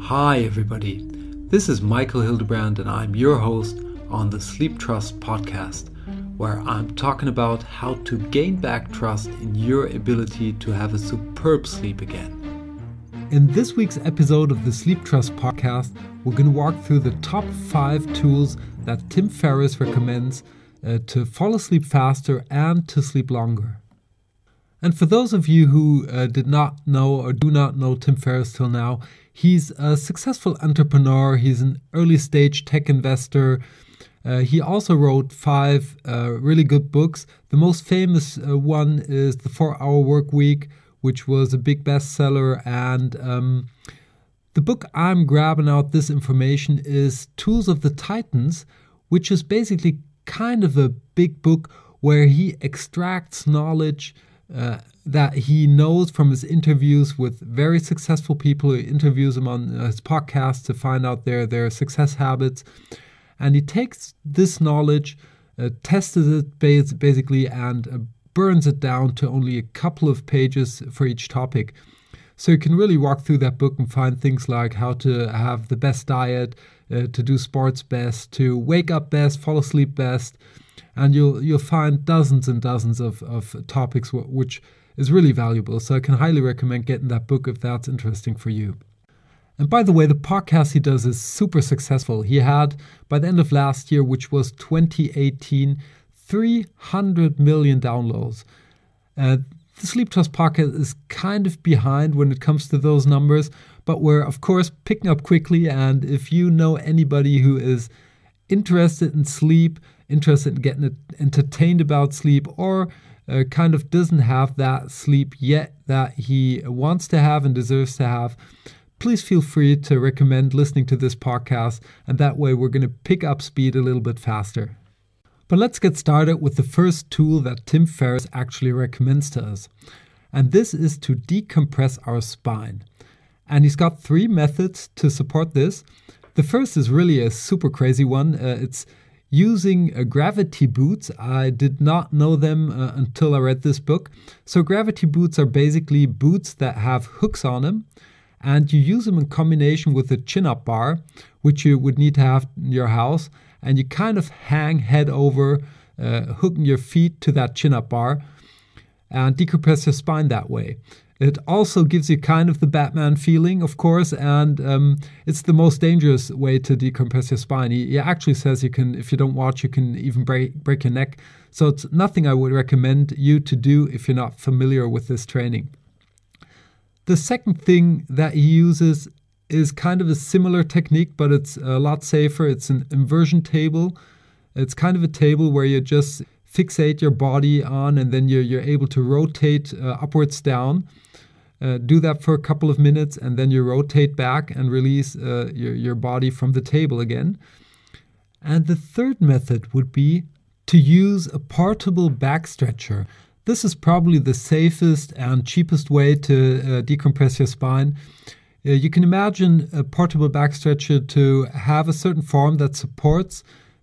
Hi everybody, this is Michael Hildebrand and I'm your host on the Sleeptrust podcast, where I'm talking about how to gain back trust in your ability to have a superb sleep again. In this week's episode of the Sleeptrust podcast, we're going to walk through the top 5 tools that Tim Ferris recommends to fall asleep faster and to sleep longer. And for those of you who did not know or do not know Tim Ferris till now, he's a successful entrepreneur. He's an early stage tech investor. He also wrote 5 really good books. The most famous one is The 4-Hour Work Week, which was a big bestseller. And the book I'm grabbing out this information is Tools of the Titans, which is basically kind of a big book where he extracts knowledge that he knows from his interviews with very successful people. He interviews them on his podcast to find out their success habits. And he takes this knowledge, tests it basically, and burns it down to only a couple of pages for each topic. So you can really walk through that book and find things like how to have the best diet, to do sports best, to wake up best, fall asleep best. And you'll find dozens and dozens of topics, which is really valuable. So I can highly recommend getting that book if that's interesting for you. And by the way, the podcast he does is super successful. He had, by the end of last year, which was 2018, 300 million downloads. The Sleeptrust podcast is kind of behind when it comes to those numbers, but we're, of course, picking up quickly. And if you know anybody who is interested in sleep, interested in getting entertained about sleep, or kind of doesn't have that sleep yet that he wants to have and deserves to have, please feel free to recommend listening to this podcast, and that way we're going to pick up speed a little bit faster. But let's get started with the first tool that Tim Ferris actually recommends to us, and this is to decompress our spine. And he's got 3 methods to support this. The first is really a super crazy one. It's using gravity boots. I did not know them until I read this book. So gravity boots are basically boots that have hooks on them, and you use them in combination with a chin-up bar, which you would need to have in your house, and you kind of hang head over, hooking your feet to that chin-up bar and decompress your spine that way. It also gives you kind of the Batman feeling, of course, and it's the most dangerous way to decompress your spine. He actually says you can, if you don't watch, you can even break your neck. So it's nothing I would recommend you to do if you're not familiar with this training. The second thing that he uses is kind of a similar technique, but it's a lot safer. It's an inversion table. It's kind of a table where you just fixate your body on, and then you're able to rotate upwards down. Do that for a couple of minutes, and then you rotate back and release your body from the table again. And the third method would be to use a portable back stretcher. This is probably the safest and cheapest way to decompress your spine. You can imagine a portable back stretcher to have a certain form that supports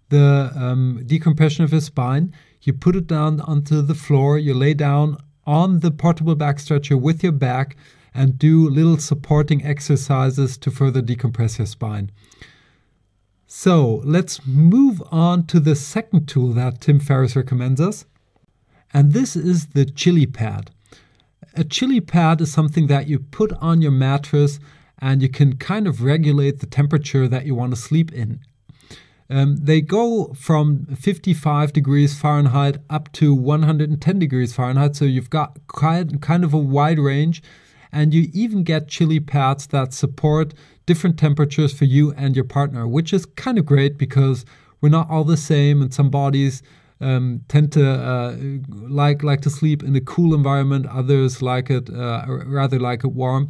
the decompression of your spine. You put it down onto the floor, you lay down on the portable back stretcher with your back and do little supporting exercises to further decompress your spine. So let's move on to the second tool that Tim Ferris recommends us. And this is the chili pad. A chili pad is something that you put on your mattress and you can kind of regulate the temperature that you want to sleep in. They go from 55 degrees Fahrenheit up to 110 degrees Fahrenheit, so you've got kind of a wide range, and you even get chili pads that support different temperatures for you and your partner, which is kind of great because we're not all the same, and some bodies tend to like to sleep in a cool environment, others rather like it warm.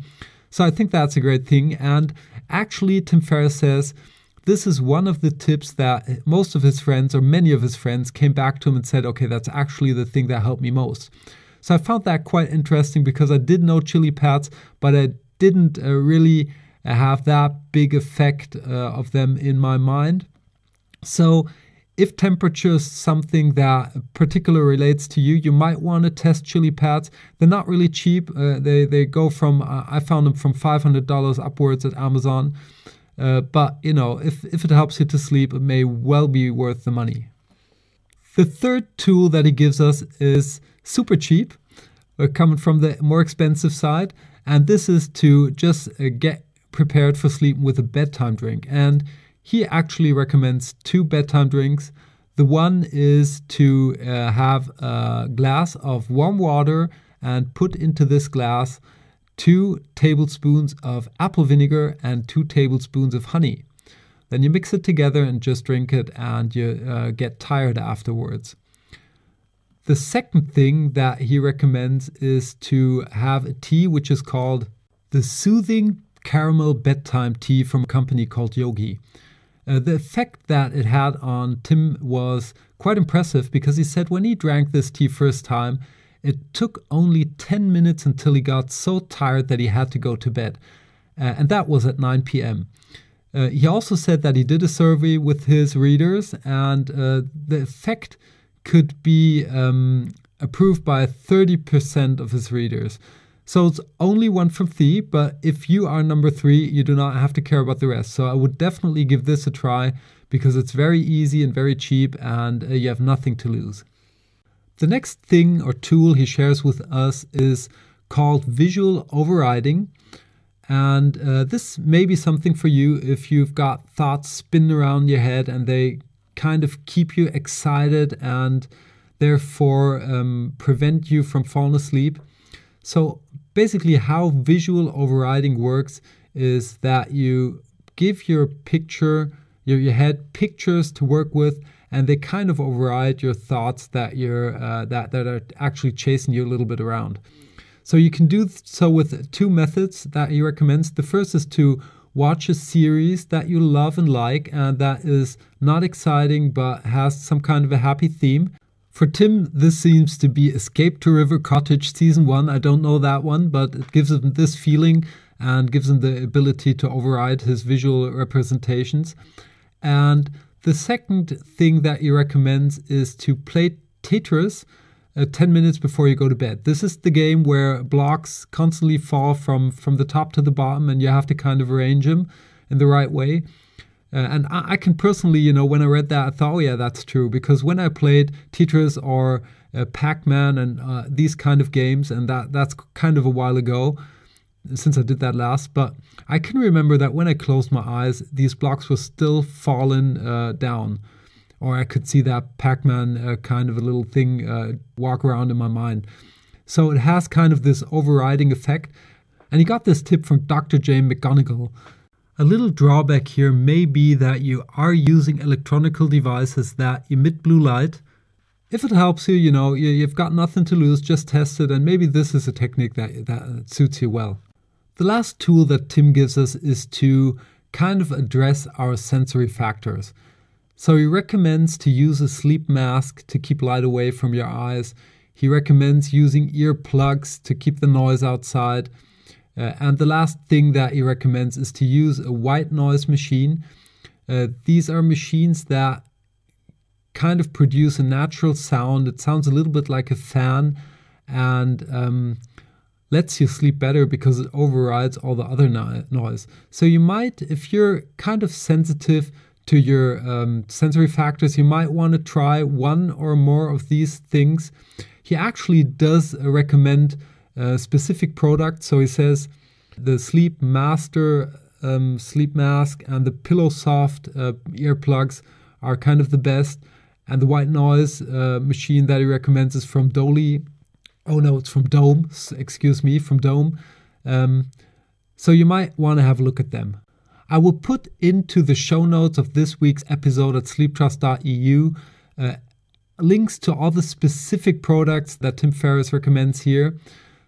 So I think that's a great thing, and actually Tim Ferris says this is one of the tips that most of his friends, or many of his friends, came back to him and said, okay, that's actually the thing that helped me most. So I found that quite interesting because I did know chili pads, but I didn't really have that big effect of them in my mind. So If temperature is something that particularly relates to you, you might want to test chili pads. They're not really cheap. They go from, I found them from $500 upwards at Amazon. But, if it helps you to sleep, it may well be worth the money. The third tool that he gives us is super cheap. We're coming from the more expensive side. And this is to just get prepared for sleep with a bedtime drink. And he actually recommends 2 bedtime drinks. The one is to have a glass of warm water and put into this glass 2 tablespoons of apple vinegar and 2 tablespoons of honey. Then you mix it together and just drink it, and you get tired afterwards. The second thing that he recommends is to have a tea which is called the Soothing Caramel Bedtime Tea from a company called Yogi. The effect that it had on Tim was quite impressive, because he said when he drank this tea first time, it took only 10 minutes until he got so tired that he had to go to bed. And that was at 9 p.m. He also said that he did a survey with his readers, and the effect could be approved by 30% of his readers. So it's only 1 from 3, but if you are number 3, you do not have to care about the rest. So I would definitely give this a try, because it's very easy and very cheap, and you have nothing to lose. The next thing or tool he shares with us is called visual overriding. And this may be something for you if you've got thoughts spinning around your head and they kind of keep you excited and therefore prevent you from falling asleep. So basically how visual overriding works is that you give your head pictures to work with, and they kind of override your thoughts that are actually chasing you a little bit around. So you can do so with 2 methods that he recommends. The first is to watch a series that you love and like, and that is not exciting but has some kind of a happy theme. For Tim, this seems to be Escape to River Cottage Season 1. I don't know that one, but it gives him this feeling and gives him the ability to override his visual representations. And the second thing that he recommends is to play Tetris 10 minutes before you go to bed. This is the game where blocks constantly fall from the top to the bottom, and you have to kind of arrange them in the right way. And I can personally, when I read that, I thought, oh yeah, that's true. Because when I played Tetris or Pac-Man and these kind of games, and that's kind of a while ago, since I did that last, but I can remember that when I closed my eyes, these blocks were still falling down. Or I could see that Pac-Man kind of a little thing walk around in my mind. So it has kind of this overriding effect. And he got this tip from Dr. Jane McGonigal. A little drawback here may be that you are using electronic devices that emit blue light. If it helps you, you've got nothing to lose, just test it, and maybe this is a technique that suits you well. The last tool that Tim gives us is to kind of address our sensory factors. So he recommends to use a sleep mask to keep light away from your eyes. He recommends using earplugs to keep the noise outside. And the last thing that he recommends is to use a white noise machine. These are machines that kind of produce a natural sound. It sounds a little bit like a fan and lets you sleep better because it overrides all the other noise. So you might, if you're kind of sensitive to your sensory factors, you might want to try one or more of these things. He actually does recommend specific products. So he says the Sleep Master sleep mask and the Pillow Soft earplugs are kind of the best. And the white noise machine that he recommends is from Dolly. Oh no, it's from Dome. Excuse me, from Dome. So you might want to have a look at them. I will put into the show notes of this week's episode at sleeptrust.eu links to all the specific products that Tim Ferris recommends here.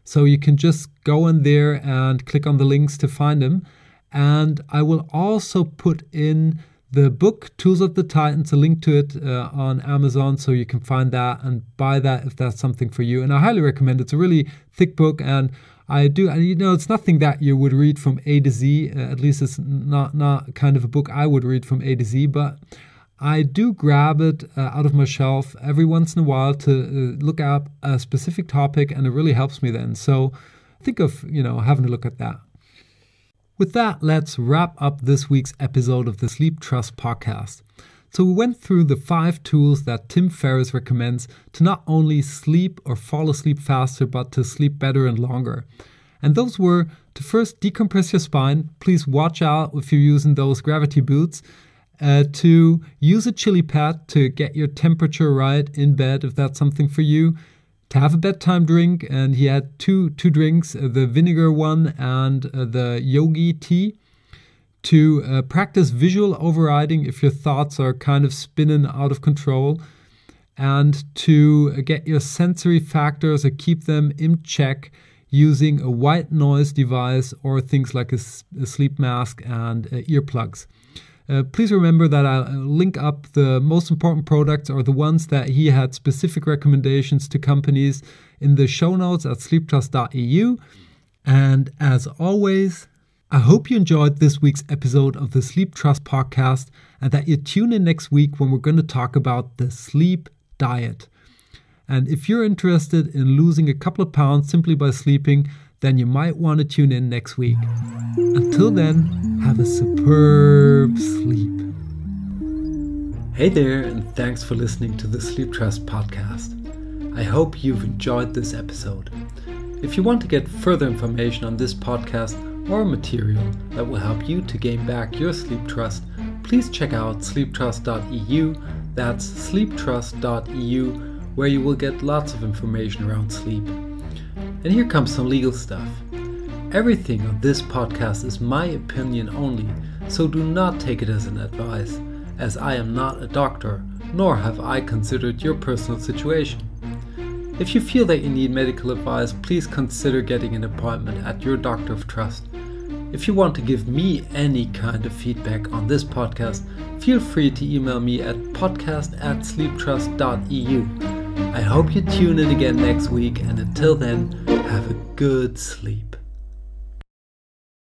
So you can just go in there and click on the links to find them. And I will also put in the book, Tools of the Titans, a link to it on Amazon, so you can find that and buy that if that's something for you. And I highly recommend it. It's a really thick book, and it's nothing that you would read from A to Z. At least it's not kind of a book I would read from A to Z, but I do grab it out of my shelf every once in a while to look up a specific topic, and it really helps me then. So think of, having a look at that. With that, let's wrap up this week's episode of the Sleeptrust podcast. So we went through the 5 tools that Tim Ferris recommends to not only sleep or fall asleep faster, but to sleep better and longer. And those were to first decompress your spine. Please watch out if you're using those gravity boots. To use a chili pad to get your temperature right in bed, if that's something for you. To have a bedtime drink, and he had two drinks, the vinegar one and the yogi tea. To practice visual overriding if your thoughts are kind of spinning out of control. And to get your sensory factors or keep them in check using a white noise device or things like a sleep mask and earplugs. Please remember that I'll link up the most important products or the ones that he had specific recommendations to companies in the show notes at sleeptrust.eu. And as always, I hope you enjoyed this week's episode of the Sleeptrust podcast and that you tune in next week when we're going to talk about the sleep diet. And if you're interested in losing a couple of pounds simply by sleeping, then you might want to tune in next week. Until then, have a superb sleep. Hey there, and thanks for listening to the Sleeptrust podcast. I hope you've enjoyed this episode. If you want to get further information on this podcast or material that will help you to gain back your sleep trust, please check out sleeptrust.eu. That's sleeptrust.eu, where you will get lots of information around sleep. And here comes some legal stuff. Everything on this podcast is my opinion only, so do not take it as an advice, as I am not a doctor, nor have I considered your personal situation. If you feel that you need medical advice, please consider getting an appointment at your doctor of trust. If you want to give me any kind of feedback on this podcast, feel free to email me at podcast@sleeptrust.eu. I hope you tune in again next week, and until then, have a good sleep.